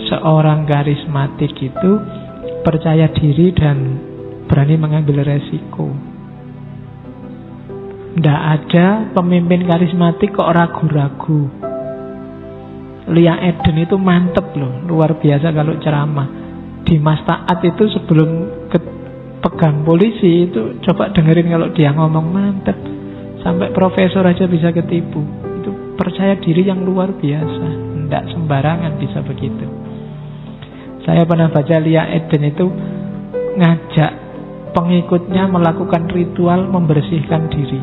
Seorang karismatik itu percaya diri dan berani mengambil resiko. Tidak ada pemimpin karismatik kok ragu-ragu. Lia Eden itu mantep loh, luar biasa kalau ceramah. Dimas Taat itu sebelum pegang polisi itu coba dengerin kalau dia ngomong, mantep. Sampai profesor aja bisa ketipu. Itu percaya diri yang luar biasa. Tidak sembarangan bisa begitu. Saya pernah baca Lia Eden itu ngajak pengikutnya melakukan ritual membersihkan diri.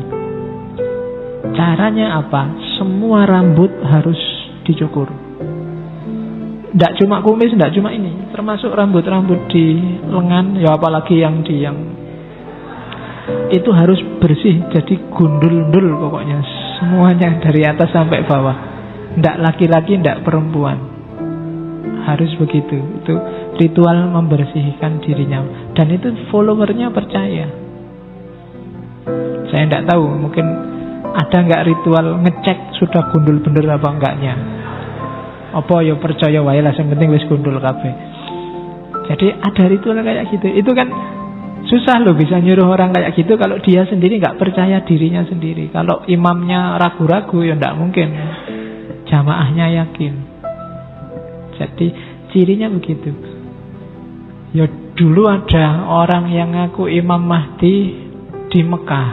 Caranya apa? Semua rambut harus dicukur. Tidak cuma kumis, tidak cuma ini, termasuk rambut-rambut di lengan, ya apalagi yang itu harus bersih, jadi gundul-gundul pokoknya, semuanya dari atas sampai bawah. Tidak laki-laki, tidak perempuan, harus begitu. Itu ritual membersihkan dirinya, dan itu followernya percaya. Saya tidak tahu, mungkin ada nggak ritual ngecek sudah gundul bener apa enggaknya. Apa ya percaya wae lah, yang penting wis gundul kabeh. Jadi ada ritual kayak gitu. Itu kan susah loh bisa nyuruh orang kayak gitu kalau dia sendiri nggak percaya dirinya sendiri. Kalau imamnya ragu-ragu ya nggak mungkin jamaahnya yakin. Jadi cirinya begitu. Ya dulu ada orang yang ngaku Imam Mahdi di Mekah,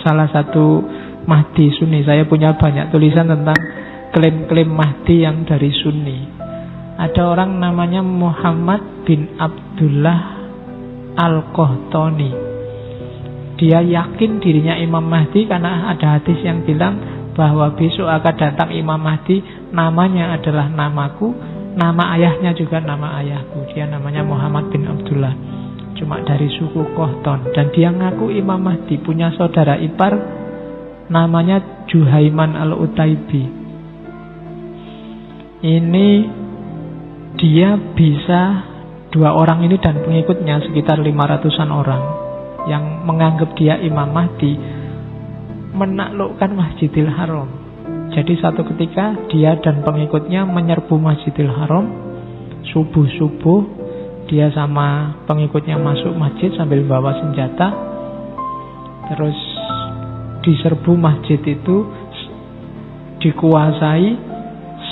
salah satu Mahdi Sunni. Saya punya banyak tulisan tentang klaim-klaim Mahdi yang dari Sunni. Ada orang namanya Muhammad bin Abdullah Al-Qahtani. Dia yakin dirinya Imam Mahdi karena ada hadis yang bilang bahwa besok akan datang Imam Mahdi, namanya adalah namaku, nama ayahnya juga nama ayahku. Dia namanya Muhammad bin Abdullah, cuma dari suku Qahtan. Dan dia ngaku Imam Mahdi, punya saudara ipar namanya Juhaiman Al-Utaibi. Ini dia bisa, dua orang ini dan pengikutnya sekitar 500-an orang yang menganggap dia Imam Mahdi, menaklukkan Masjidil Haram. Jadi satu ketika dia dan pengikutnya menyerbu Masjidil Haram. Subuh-subuh dia sama pengikutnya masuk masjid sambil bawa senjata. Terus diserbu masjid itu, dikuasai.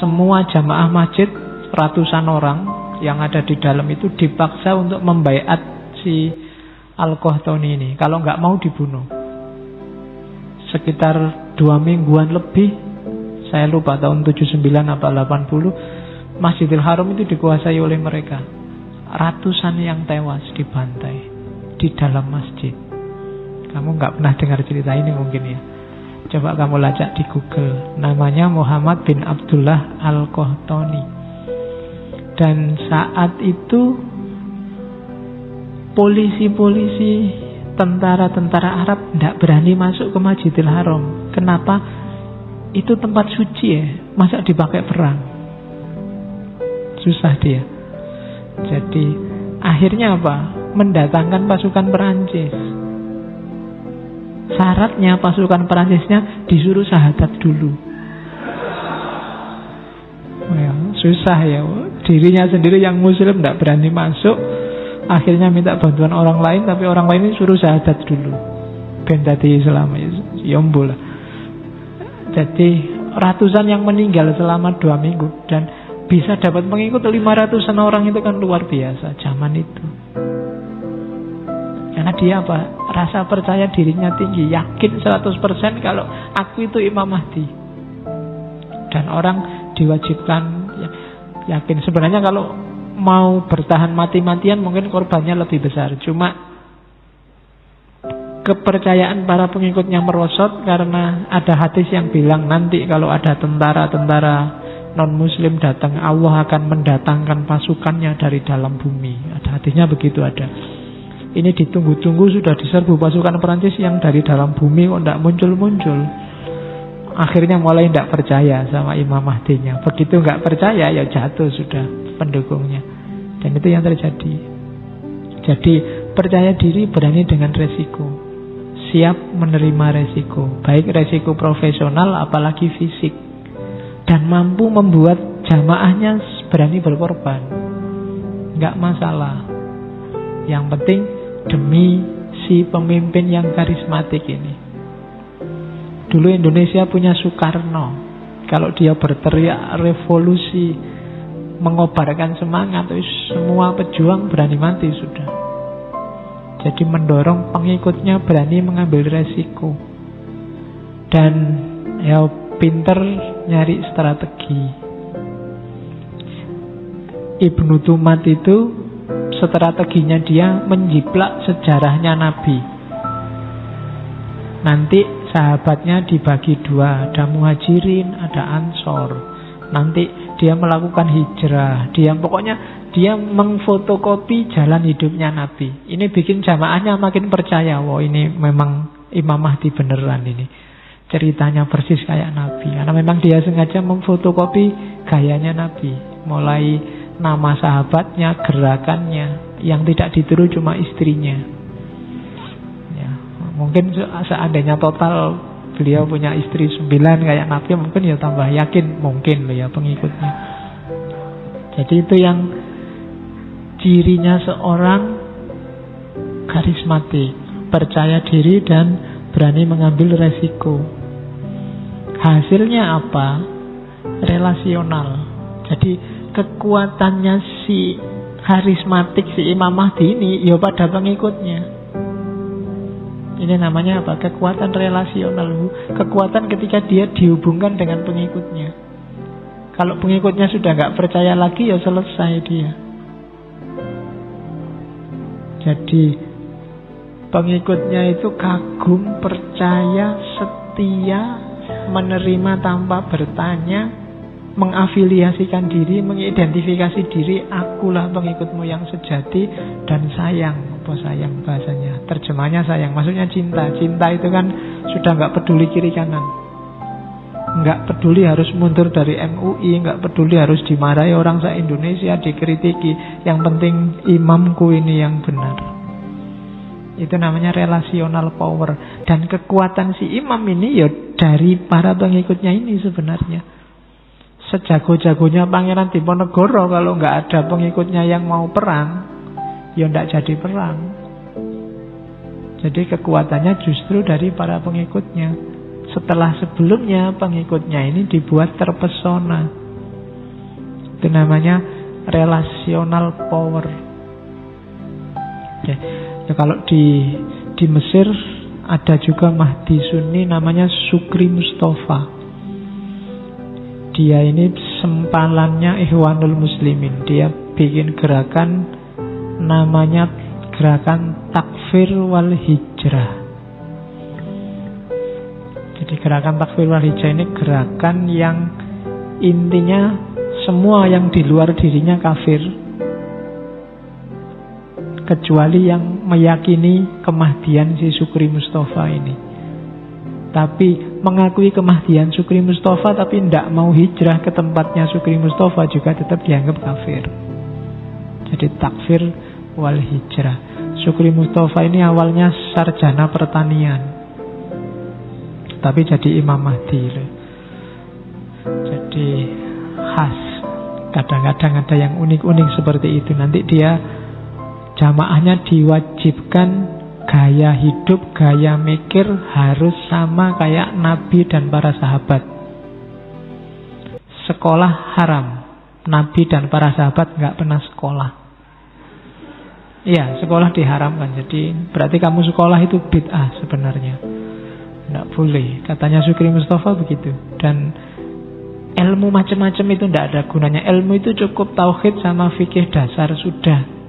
Semua jamaah masjid, ratusan orang yang ada di dalam itu dipaksa untuk membaiat si Al-Qahtani ini. Kalau nggak mau dibunuh. Sekitar 2 mingguan lebih, saya lupa tahun 79 apa 80, Masjidil Haram itu dikuasai oleh mereka. Ratusan yang tewas dibantai di dalam masjid. Kamu nggak pernah dengar cerita ini mungkin ya. Coba kamu lacak di Google. Namanya Muhammad bin Abdullah Al-Qahtani. Dan saat itu polisi-polisi, tentara-tentara Arab tidak berani masuk ke Masjidil Haram. Kenapa? Itu tempat suci ya, masa dipakai perang? Susah dia. Jadi akhirnya apa? Mendatangkan pasukan Perancis. Syaratnya pasukan Perancisnya disuruh syahadat dulu. Ya, susah ya. Dirinya sendiri yang muslim tidak berani masuk. Akhirnya minta bantuan orang lain, tapi orang lain ini suruh syahadat dulu. Ben dadi Islam ya lah. Jadi ratusan yang meninggal selama 2 minggu. Dan bisa dapat pengikut 500-an orang, itu kan luar biasa zaman itu. Karena dia apa? Rasa percaya dirinya tinggi, yakin 100% kalau aku itu Imam Mahdi. Dan orang diwajibkan yakin. Sebenarnya kalau mau bertahan mati-matian mungkin korbannya lebih besar. Cuma kepercayaan para pengikutnya merosot karena ada hadis yang bilang nanti kalau ada tentara-tentara non-muslim datang, Allah akan mendatangkan pasukannya dari dalam bumi. Ada hadisnya begitu ada. Ini ditunggu-tunggu sudah diserbu pasukan Perancis yang dari dalam bumi kok tidak muncul-muncul. Akhirnya mulai tidak percaya sama Imam Mahdinya. Begitu nggak percaya ya jatuh sudah pendukungnya. Dan itu yang terjadi. Jadi percaya diri, berani dengan resiko, siap menerima resiko, baik resiko profesional apalagi fisik, dan mampu membuat jamaahnya berani berkorban, nggak masalah. Yang penting demi si pemimpin yang karismatik ini. Dulu Indonesia punya Soekarno. Kalau dia berteriak revolusi, mengobarkan semangat, semua pejuang berani mati sudah. Jadi mendorong pengikutnya berani mengambil resiko. Dan ya pinter nyari strategi. Ibnu Tumat itu strateginya dia menjiplak sejarahnya Nabi. Nanti sahabatnya dibagi dua, ada Muhajirin, ada Ansor. Nanti dia melakukan hijrah. Pokoknya dia mengfotokopi jalan hidupnya Nabi. Ini bikin jamaahnya makin percaya, wah ini memang Imam Mahdi beneran ini. Ceritanya persis kayak Nabi. Karena memang dia sengaja memfotokopi gayanya Nabi. Mulai nama sahabatnya, gerakannya. Yang tidak ditiru cuma istrinya. Ya, mungkin seandainya total beliau punya istri 9 kayak Nabi, mungkin ya tambah yakin mungkin loh ya pengikutnya. Jadi itu yang cirinya seorang karismatik, percaya diri dan berani mengambil resiko. Hasilnya apa? Relasional. Jadi kekuatannya si karismatik, si Imam Mahdi ini ya pada pengikutnya. Ini namanya apa? Kekuatan relasional. Kekuatan ketika dia dihubungkan dengan pengikutnya. Kalau pengikutnya sudah nggak percaya lagi, ya selesai dia. Jadi pengikutnya itu kagum, percaya, setia, menerima tanpa bertanya, mengafiliasikan diri, mengidentifikasi diri, akulah pengikutmu yang sejati, dan sayang. Apa sayang bahasanya? Terjemahnya sayang, maksudnya cinta. Cinta itu kan sudah nggak peduli kiri kanan, nggak peduli harus mundur dari MUI, nggak peduli harus dimarahi orang se-Indonesia, dikritiki. Yang penting imamku ini yang benar. Itu namanya relational power. Dan kekuatan si imam ini ya dari para pengikutnya ini sebenarnya. Sejago-jagonya Pangeran Diponegoro, kalau nggak ada pengikutnya yang mau perang, ya nggak jadi perang. Jadi kekuatannya justru dari para pengikutnya. Setelah sebelumnya pengikutnya ini dibuat terpesona. Itu namanya relational power. Oke. Ya, kalau di Mesir ada juga Mahdi Sunni namanya Sukri Mustafa. Dia ini sempalannya Ikhwanul Muslimin. Dia bikin gerakan namanya gerakan takfir wal hijrah. Jadi gerakan takfir wal hijrah ini gerakan yang intinya semua yang di luar dirinya kafir, kecuali yang meyakini kemahdian si Sukri Mustafa ini. Tapi mengakui kemahdian Sukri Mustafa tapi tidak mau hijrah ke tempatnya Sukri Mustafa juga tetap dianggap kafir. Jadi takfir wal hijrah. Sukri Mustafa ini awalnya sarjana pertanian, tapi jadi Imam Mahdi. Jadi khas. Kadang-kadang ada yang unik-unik seperti itu. Nanti dia jamaahnya diwajibkan gaya hidup, gaya mikir harus sama kayak Nabi dan para sahabat. Sekolah haram. Nabi dan para sahabat nggak pernah sekolah. Iya, sekolah diharamkan. Jadi berarti kamu sekolah itu bid'ah sebenarnya. Nggak boleh. Katanya Sukri Mustafa begitu. Dan ilmu macam-macam itu nggak ada gunanya. Ilmu itu cukup tauhid sama fikih dasar sudah.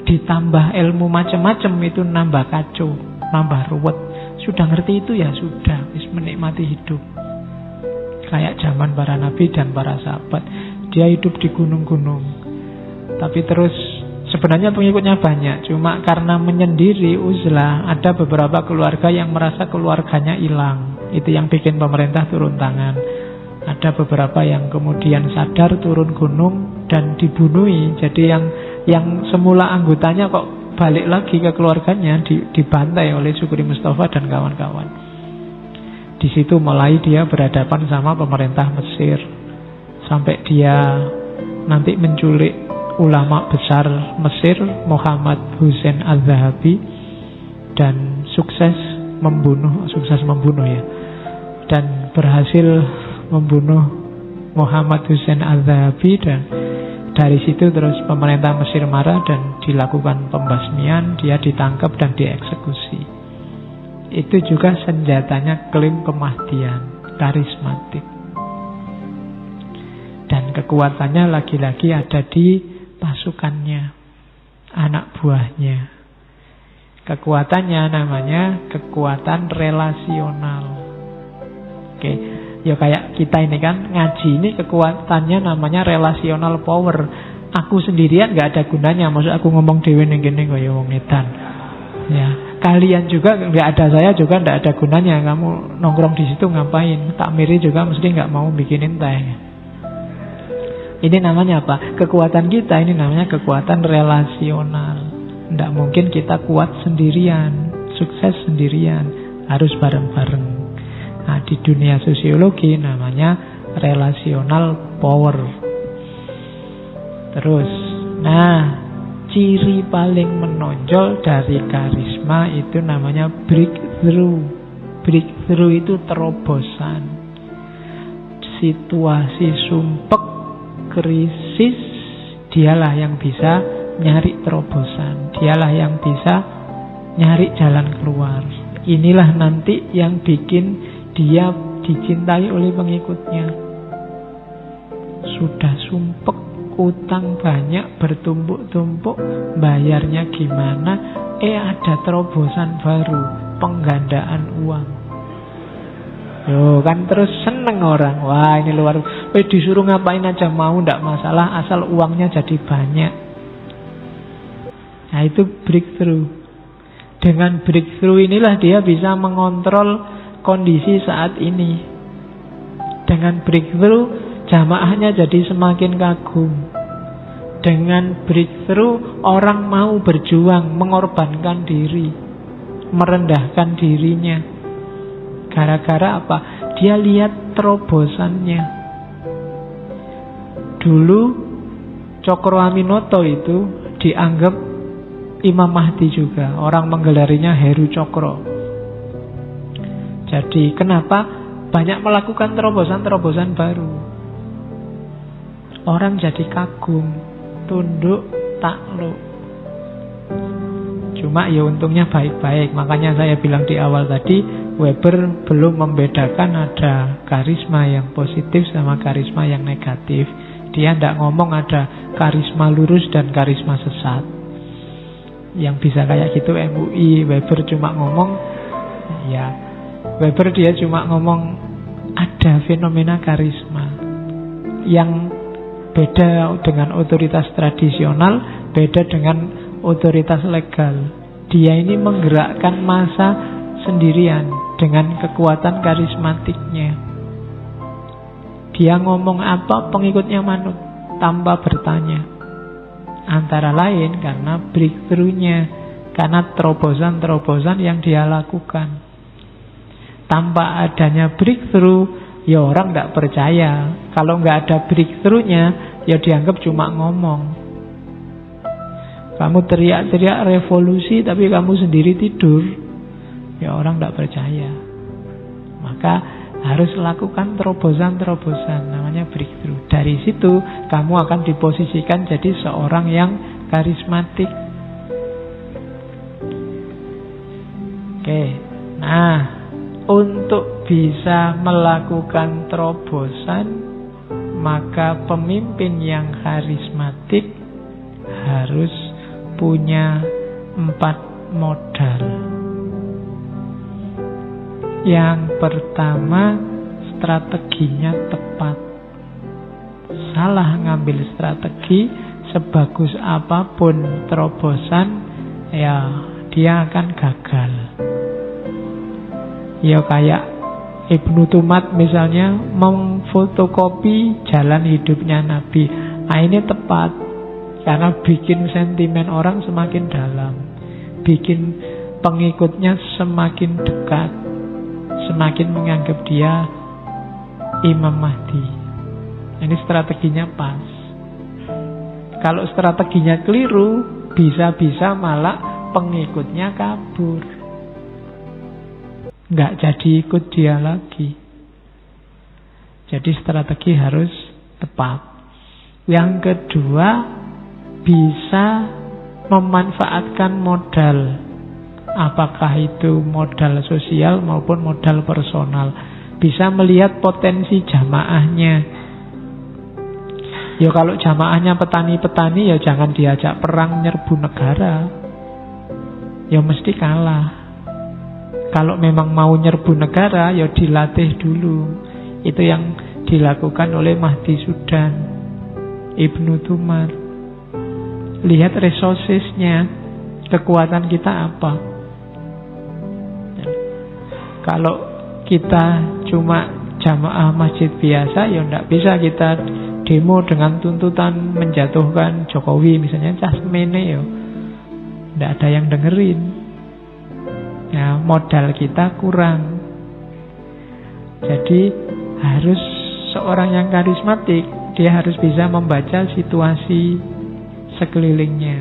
Ditambah ilmu macam-macam itu nambah kacau, nambah ruwet. Sudah ngerti itu ya sudah, wis menikmati hidup. Kayak zaman para nabi dan para sahabat. Dia hidup di gunung-gunung. Tapi terus sebenarnya pengikutnya banyak. Cuma karena menyendiri, uzlah, ada beberapa keluarga yang merasa keluarganya hilang. Itu yang bikin pemerintah turun tangan. Ada beberapa yang kemudian sadar turun gunung dan dibunuhi. Jadi yang semula anggotanya kok balik lagi ke keluarganya, dibantai oleh Sukri Mustafa dan kawan-kawan. Di situ mulai dia berhadapan sama pemerintah Mesir. Sampai dia nanti menculik ulama besar Mesir Muhammad Hussein Al-Zahabi dan sukses membunuh ya, dan berhasil membunuh Muhammad Hussein Al-Zahabi, dan dari situ terus pemerintah Mesir marah dan dilakukan pembasmian, dia ditangkap dan dieksekusi. Itu juga senjatanya klaim kemahdian, karismatik. Dan kekuatannya lagi-lagi ada di pasukannya, anak buahnya. Kekuatannya namanya kekuatan relasional. Oke, ya kayak kita ini kan ngaji ini kekuatannya namanya relational power. Aku sendirian gak ada gunanya. Maksud aku ngomong dewe ning kene kaya wong edan. Ya, kalian juga nggak ada saya juga nggak ada gunanya. Kamu nongkrong di situ ngapain? Takmiri juga mesti nggak mau bikinin teh. Ini namanya apa? Kekuatan kita ini namanya kekuatan relasional. Nggak mungkin kita kuat sendirian, sukses sendirian, harus bareng-bareng. Nah, di dunia sosiologi namanya relational power. Terus, ciri paling menonjol dari karisma itu namanya breakthrough. Breakthrough itu terobosan. Situasi sumpek, krisis, dialah yang bisa nyari terobosan. Dialah yang bisa nyari jalan keluar. Inilah nanti yang bikin dia dicintai oleh pengikutnya. Sudah sumpek, utang banyak, bertumpuk-tumpuk, bayarnya gimana? Ada terobosan baru, penggandaan uang. Yo, kan terus seneng orang. Wah, ini luar. Disuruh ngapain aja mau, ndak masalah, asal uangnya jadi banyak. Nah, itu breakthrough. Dengan breakthrough inilah dia bisa mengontrol kondisi saat ini. Dengan breakthrough, jamaahnya jadi semakin kagum. Dengan breakthrough, orang mau berjuang, mengorbankan diri, merendahkan dirinya. Gara-gara apa? Dia lihat terobosannya. Dulu Cokro Aminoto itu dianggap Imam Mahdi juga. Orang menggelarinya Heru Cokro. Jadi kenapa banyak melakukan terobosan-terobosan baru? Orang jadi kagum, tunduk, takluk. Cuma ya untungnya baik-baik. Makanya saya bilang di awal tadi, Weber belum membedakan ada karisma yang positif sama karisma yang negatif. Dia tidak ngomong ada karisma lurus dan karisma sesat. Yang bisa kayak gitu MUI. Weber cuma ngomong, Weber dia cuma ngomong ada fenomena karisma yang beda dengan otoritas tradisional, beda dengan otoritas legal. Dia ini menggerakkan massa sendirian dengan kekuatan karismatiknya. Dia ngomong apa, pengikutnya manut tanpa bertanya. Antara lain karena breakthrough-nya, karena terobosan-terobosan yang dia lakukan. Tanpa adanya breakthrough, ya orang tidak percaya. Kalau nggak ada breakthrough-nya, ya dianggap cuma ngomong. Kamu teriak-teriak revolusi, tapi kamu sendiri tidur, ya orang tidak percaya. Maka harus lakukan terobosan-terobosan, namanya breakthrough. Dari situ kamu akan diposisikan jadi seorang yang karismatik. Oke, nah untuk bisa melakukan terobosan, maka pemimpin yang karismatik harus punya 4 modal. Yang pertama, strateginya tepat. Salah ngambil strategi, sebagus apapun terobosan, ya dia akan gagal. Ya kayak Ibnu Tumat misalnya memfotokopi jalan hidupnya Nabi. Nah ini tepat, karena bikin sentimen orang semakin dalam, bikin pengikutnya semakin dekat, semakin menganggap dia Imam Mahdi. Ini strateginya pas. Kalau strateginya keliru, bisa-bisa malah pengikutnya kabur. Nggak jadi ikut dia lagi. Jadi strategi harus tepat. Yang kedua, bisa memanfaatkan modal. Apakah itu modal sosial maupun modal personal. Bisa melihat potensi jamaahnya. Ya kalau jamaahnya petani-petani, ya jangan diajak perang nyerbu negara. Ya mesti kalah. Kalau memang mau nyerbu negara, ya dilatih dulu. Itu yang dilakukan oleh Mahdi Sudan, Ibnu Tumar. Lihat resourcesnya, kekuatan kita apa. Kalau kita cuma jamaah masjid biasa, ya tidak bisa kita demo dengan tuntutan menjatuhkan Jokowi misalnya, cah semene ya tidak ada yang dengerin. Ya, modal kita kurang. Jadi harus seorang yang karismatik, dia harus bisa membaca situasi sekelilingnya.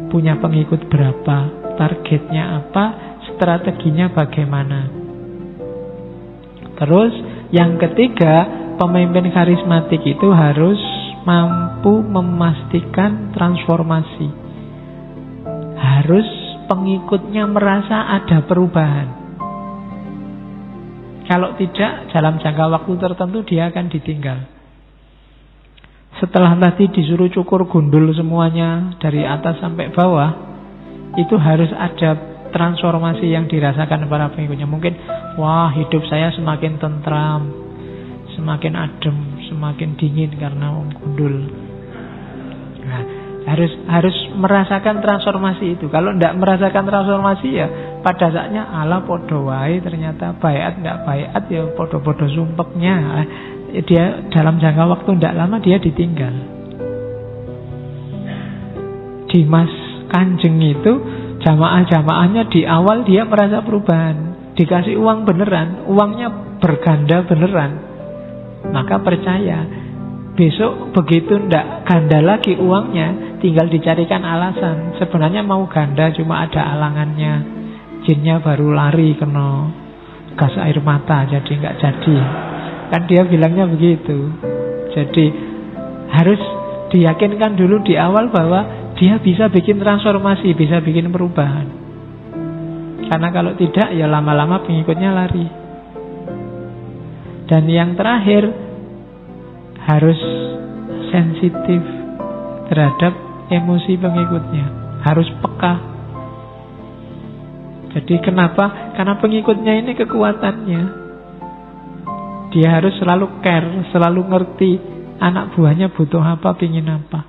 Punya pengikut berapa, targetnya apa, strateginya bagaimana. Terus yang ketiga, pemimpin karismatik itu harus mampu memastikan transformasi. Harus pengikutnya merasa ada perubahan. Kalau tidak, dalam jangka waktu tertentu dia akan ditinggal. Setelah tadi disuruh cukur gundul semuanya dari atas sampai bawah, itu harus ada transformasi yang dirasakan para pengikutnya. Mungkin, wah hidup saya semakin tentram, semakin adem, semakin dingin karena gundul. Nah, harus merasakan transformasi itu. Kalau tidak merasakan transformasi, ya pada saatnya ala podo wae, ternyata bayat tidak bayat, ya podo-podo sumpeknya. Dia dalam jangka waktu tidak lama dia ditinggal. Dimas Kanjeng itu jamaah-jamaahnya di awal dia merasa perubahan, dikasih uang beneran, uangnya berganda beneran, maka percaya. Besok begitu ndak ganda lagi uangnya, tinggal dicarikan alasan. Sebenarnya mau ganda, cuma ada alangannya. Jinnya baru lari kena gas air mata, jadi nggak jadi. Kan dia bilangnya begitu. Jadi harus diyakinkan dulu di awal bahwa dia bisa bikin transformasi, bisa bikin perubahan. Karena kalau tidak, ya lama-lama pengikutnya lari. Dan yang terakhir, harus sensitif terhadap emosi pengikutnya, harus peka. Jadi kenapa? Karena pengikutnya ini kekuatannya. Dia harus selalu care, selalu ngerti anak buahnya butuh apa, pingin apa.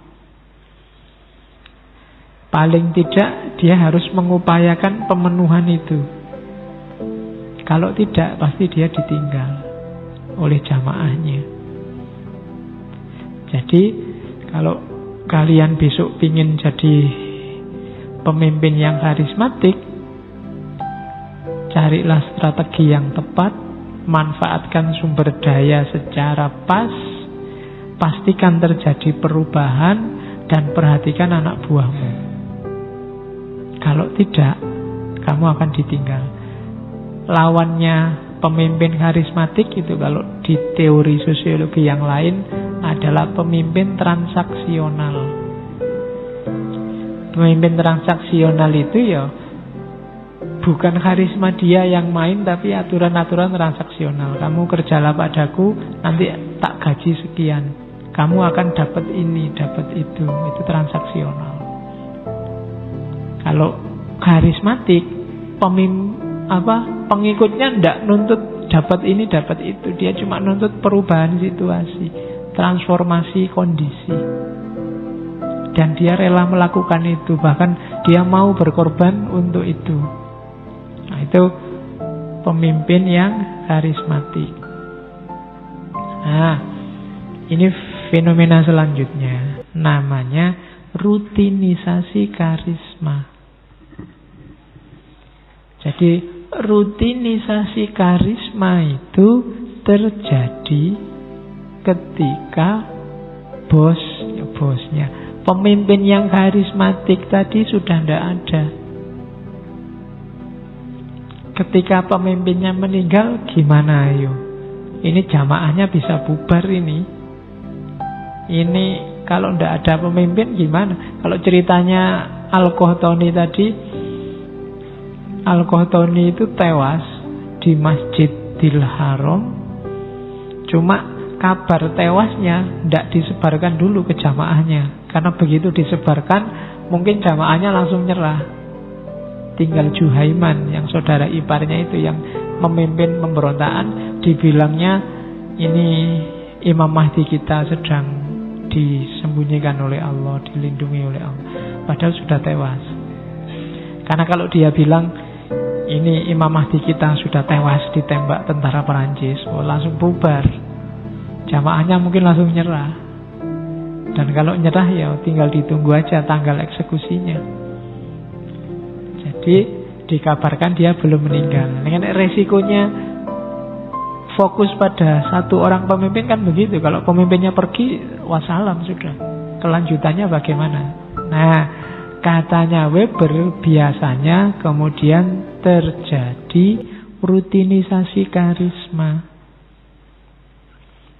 Paling tidak dia harus mengupayakan pemenuhan itu. Kalau tidak, pasti dia ditinggal oleh jamaahnya. Jadi kalau kalian besok pingin jadi pemimpin yang karismatik, carilah strategi yang tepat, manfaatkan sumber daya secara pas, pastikan terjadi perubahan, dan perhatikan anak buahmu. Kalau tidak, kamu akan ditinggal. Lawannya pemimpin karismatik itu kalau di teori sosiologi yang lain adalah pemimpin transaksional. Pemimpin transaksional itu ya bukan karisma dia yang main, tapi aturan-aturan transaksional. Kamu kerjalah padaku, nanti tak gaji sekian. Kamu akan dapat ini, dapat itu transaksional. Kalau karismatik, pengikutnya tidak nuntut dapat ini, dapat itu. Dia cuma nuntut perubahan situasi, transformasi kondisi. Dan dia rela melakukan itu, bahkan dia mau berkorban untuk itu. Nah, itu pemimpin yang karismatik. Nah, ini fenomena selanjutnya, namanya rutinisasi karisma. Jadi rutinisasi karisma itu terjadi ketika bosnya Pemimpin yang karismatik tadi sudah tidak ada. Ketika pemimpinnya meninggal, gimana ayo? Ini jamaahnya bisa bubar ini. Ini kalau tidak ada pemimpin gimana? Kalau ceritanya Al-Qahtani tadi, Al-Qahtani itu tewas di Masjidil Haram. Cuma kabar tewasnya tidak disebarkan dulu ke jamaahnya. Karena begitu disebarkan, mungkin jamaahnya langsung nyerah. Tinggal Juhaiman, yang saudara iparnya itu, yang memimpin pemberontakan, dibilangnya ini Imam Mahdi kita sedang disembunyikan oleh Allah, dilindungi oleh Allah. Padahal sudah tewas. Karena kalau dia bilang ini Imam Mahdi kita sudah tewas ditembak tentara Perancis, langsung bubar. Jamaahnya mungkin langsung nyerah. Dan kalau nyerah ya tinggal ditunggu aja tanggal eksekusinya. Jadi dikabarkan dia belum meninggal. Dengan resikonya fokus pada satu orang pemimpin kan begitu. Kalau pemimpinnya pergi, wassalam sudah. Kelanjutannya bagaimana? Nah, katanya Weber, biasanya kemudian terjadi rutinisasi karisma.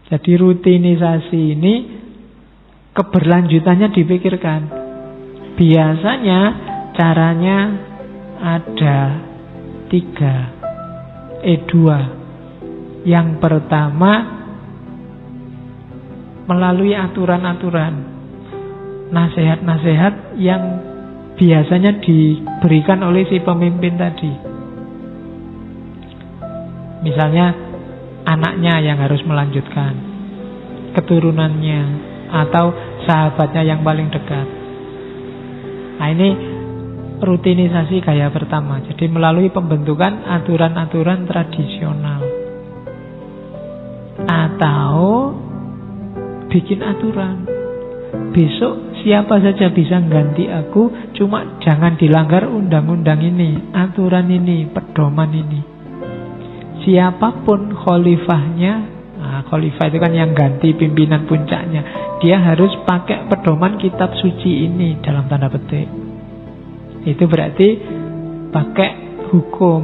Jadi rutinisasi ini keberlanjutannya dipikirkan. Biasanya caranya ada 2. Yang pertama, melalui aturan-aturan, nasihat-nasihat yang biasanya diberikan oleh si pemimpin tadi. Misalnya anaknya yang harus melanjutkan, keturunannya, atau sahabatnya yang paling dekat. Nah, ini rutinisasi gaya pertama. Jadi melalui pembentukan aturan-aturan tradisional. Atau bikin aturan. Besok siapa saja bisa ganti aku, cuma jangan dilanggar undang-undang ini, aturan ini, pedoman ini. Siapapun khalifahnya, khalifah itu kan yang ganti pimpinan puncaknya, dia harus pakai pedoman kitab suci ini dalam tanda petik. Itu berarti pakai hukum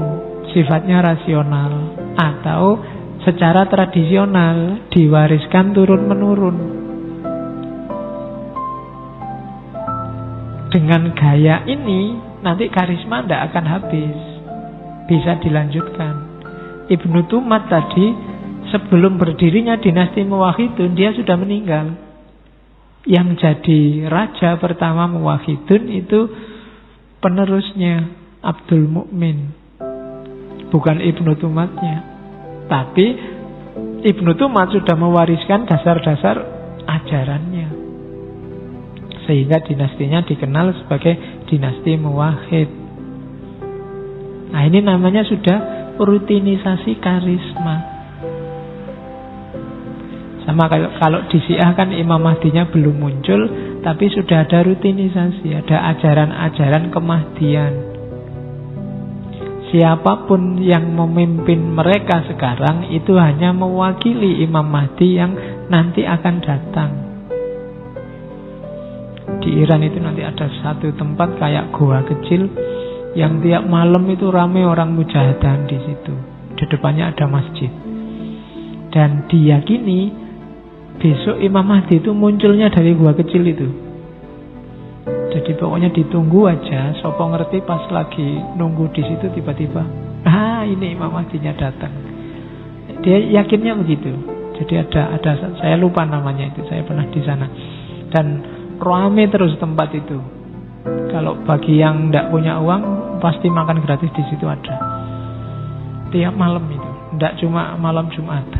sifatnya rasional atau secara tradisional diwariskan turun-menurun. Dengan gaya ini nanti karisma tidak akan habis, bisa dilanjutkan. Ibnu Tumat tadi, sebelum berdirinya dinasti Muwahhidun, dia sudah meninggal. Yang jadi raja pertama Muwahhidun itu penerusnya Abdul Mukmin, bukan Ibnu Tumatnya. Tapi Ibnu Tumat sudah mewariskan dasar-dasar ajarannya, sehingga dinastinya dikenal sebagai dinasti Muwahhid. Nah, ini namanya sudah rutinisasi karisma. Sama kalau di Syiah kan Imam Mahdinya belum muncul, tapi sudah ada rutinisasi, ada ajaran-ajaran kemahdian. Siapapun yang memimpin mereka sekarang itu hanya mewakili Imam Mahdi yang nanti akan datang. Di Iran itu nanti ada satu tempat kayak goa kecil yang tiap malam itu ramai orang mujahadah di situ. Di depannya ada masjid. Dan diyakini besok Imam Mahdi itu munculnya dari gua kecil itu. Jadi pokoknya ditunggu aja. Sopo ngerti pas lagi nunggu di situ tiba-tiba, ini Imam Mahdinya datang. Dia yakinnya begitu. Jadi ada saya lupa namanya itu. Saya pernah di sana. Dan ramai terus tempat itu. Kalau bagi yang tidak punya uang, pasti makan gratis di situ ada. Tiap malam itu, tidak cuma malam Jumat,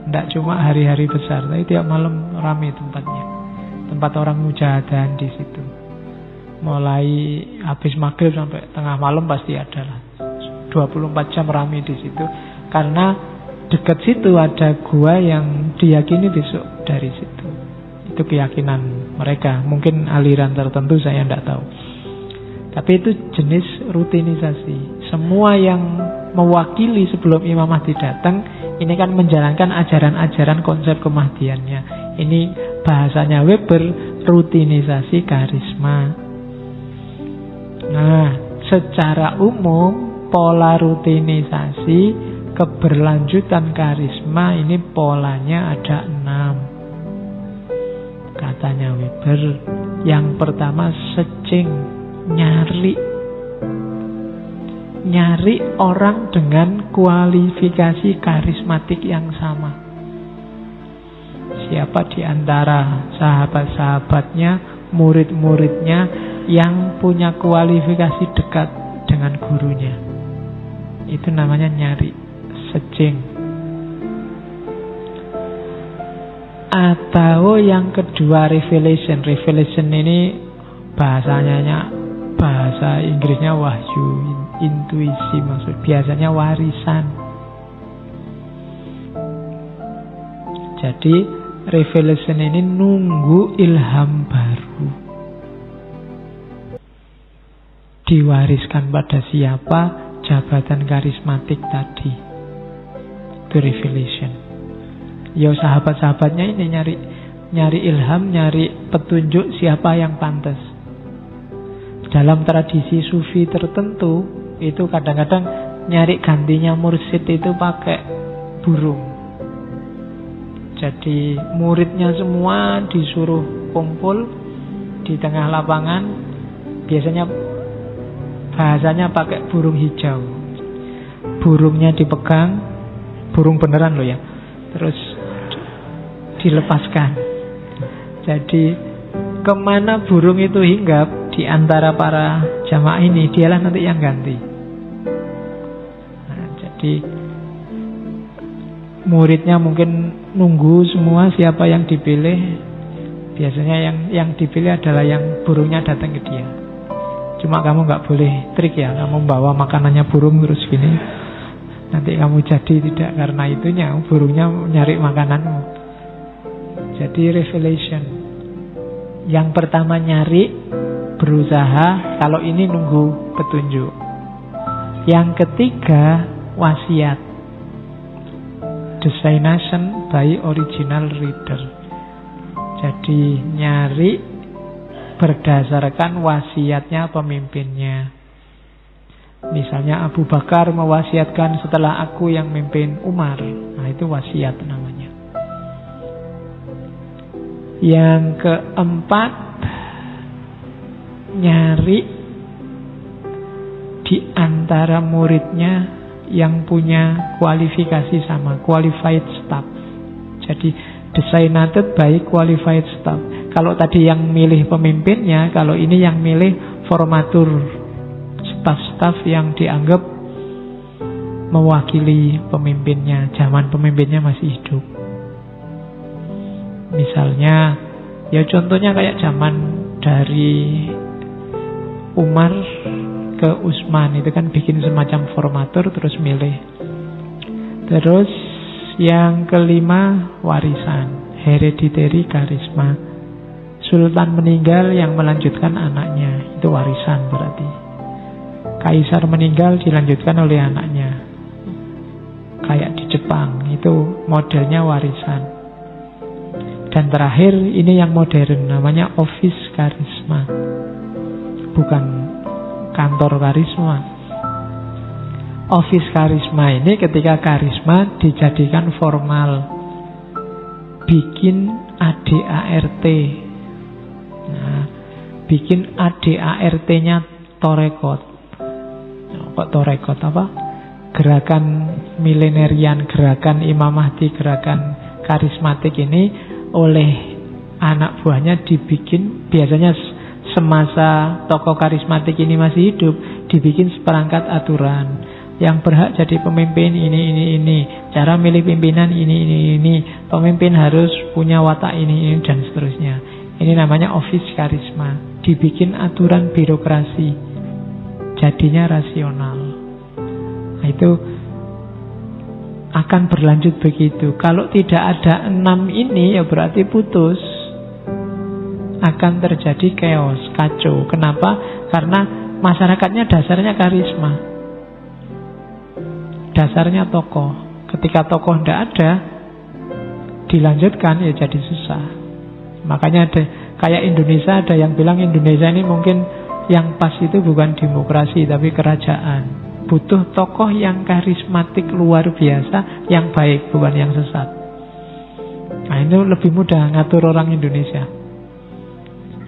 tidak cuma hari-hari besar, tapi tiap malam ramai tempatnya. Tempat orang mujahadah di situ. Mulai habis maghrib sampai tengah malam pasti ada lah. 24 jam ramai di situ. Karena dekat situ ada gua yang diyakini besok dari situ. Itu keyakinan mereka. Mungkin aliran tertentu saya tidak tahu. Tapi itu jenis rutinisasi. Semua yang mewakili sebelum Imam Mahdi datang, ini kan menjalankan ajaran-ajaran konsep kemahdiannya. Ini bahasanya Weber, rutinisasi karisma. Nah, secara umum pola rutinisasi keberlanjutan karisma ini polanya ada 6. Katanya Weber, yang pertama searching, nyari orang dengan kualifikasi karismatik yang sama. Siapa di antara sahabat-sahabatnya, murid-muridnya yang punya kualifikasi dekat dengan gurunya. Itu namanya nyari, searching. Atau yang kedua revelation. Revelation ini bahasa Inggrisnya wahyu, intuisi maksud. Biasanya warisan. Jadi revelation ini nunggu ilham baru. Diwariskan pada siapa jabatan karismatik tadi. Itu revelation. Ya sahabat-sahabatnya ini nyari ilham, nyari petunjuk siapa yang pantas. Dalam tradisi sufi tertentu itu kadang-kadang nyari gantinya mursyid itu pakai burung. Jadi muridnya semua disuruh kumpul di tengah lapangan. Biasanya bahasanya pakai burung hijau. Burungnya dipegang, burung beneran loh ya. Terus dilepaskan. Jadi kemana burung itu hinggap di antara para jamaah ini, dialah nanti yang ganti. Nah, jadi muridnya mungkin nunggu semua siapa yang dipilih. Biasanya yang dipilih adalah yang burungnya datang ke dia. Cuma kamu nggak boleh trik ya, kamu bawa makanannya burung terus gini. Nanti kamu jadi tidak, karena itunya burungnya nyari makananmu. Jadi revelation. Yang pertama nyari, berusaha, kalau ini nunggu petunjuk. Yang ketiga wasiat. Destination by original reader. Jadi nyari berdasarkan wasiatnya pemimpinnya. Misalnya Abu Bakar mewasiatkan setelah aku yang mimpin Umar. Nah itu wasiat namanya. Yang keempat, nyari di antara muridnya yang punya kualifikasi sama, qualified staff. Jadi designated by qualified staff. Kalau tadi yang milih pemimpinnya, kalau ini yang milih formatur, staf-staf yang dianggap mewakili pemimpinnya, zaman pemimpinnya masih hidup. Misalnya, ya contohnya kayak zaman dari Umar ke Utsman, itu kan bikin semacam formatur terus milih. Terus yang kelima warisan, hereditary karisma. Sultan meninggal yang melanjutkan anaknya, itu warisan berarti. Kaisar meninggal dilanjutkan oleh anaknya. Kayak di Jepang, itu modelnya warisan. Dan terakhir, ini yang modern, namanya office karisma. Bukan kantor karisma. Office karisma ini ketika karisma dijadikan formal. Bikin ADART. Nah, bikin ADART-nya torekot. Kok torekot apa? Gerakan milenerian, gerakan Imam Mahdi, gerakan karismatik ini oleh anak buahnya dibikin, biasanya semasa tokoh karismatik ini masih hidup, dibikin seperangkat aturan. Yang berhak jadi pemimpin ini. Cara milih pimpinan ini. Pemimpin harus punya watak ini, dan seterusnya. Ini namanya office karisma. Dibikin aturan birokrasi. Jadinya rasional. Nah, itu akan berlanjut begitu. Kalau tidak ada 6 ini, ya berarti putus. Akan terjadi chaos, kacau. Kenapa? Karena masyarakatnya dasarnya karisma. Dasarnya tokoh. Ketika tokoh tidak ada, dilanjutkan ya jadi susah. Makanya ada kayak Indonesia, ada yang bilang Indonesia ini mungkin yang pas itu bukan demokrasi tapi kerajaan. Butuh tokoh yang karismatik luar biasa, yang baik, bukan yang sesat. Nah, itu lebih mudah ngatur orang Indonesia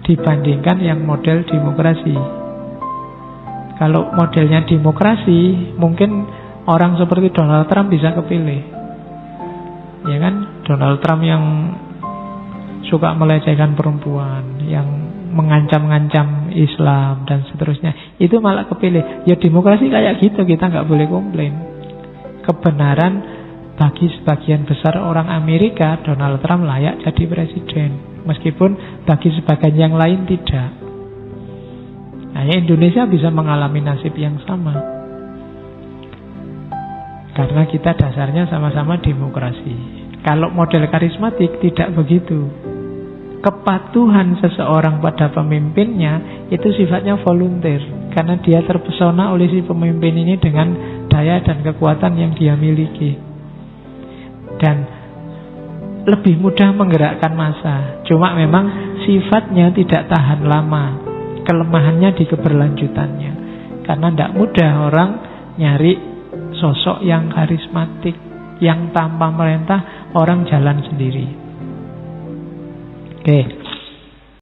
dibandingkan yang model demokrasi. Kalau modelnya demokrasi, mungkin orang seperti Donald Trump bisa kepilih. Ya kan? Donald Trump yang suka melecehkan perempuan, yang mengancam-ngancam Islam dan seterusnya, itu malah kepilih. Ya demokrasi kayak gitu, kita nggak boleh komplain. Kebenaran bagi sebagian besar orang Amerika, Donald Trump layak jadi presiden, meskipun bagi sebagian yang lain tidak. Nah, Indonesia bisa mengalami nasib yang sama karena kita dasarnya sama-sama demokrasi. Kalau model karismatik tidak begitu. Kepatuhan seseorang pada pemimpinnya itu sifatnya volunteer, karena dia terpesona oleh si pemimpin ini dengan daya dan kekuatan yang dia miliki, dan lebih mudah menggerakkan massa. Cuma memang sifatnya tidak tahan lama, kelemahannya di keberlanjutannya, karena tidak mudah orang nyari sosok yang karismatik, yang tanpa merintah orang jalan sendiri. Oke.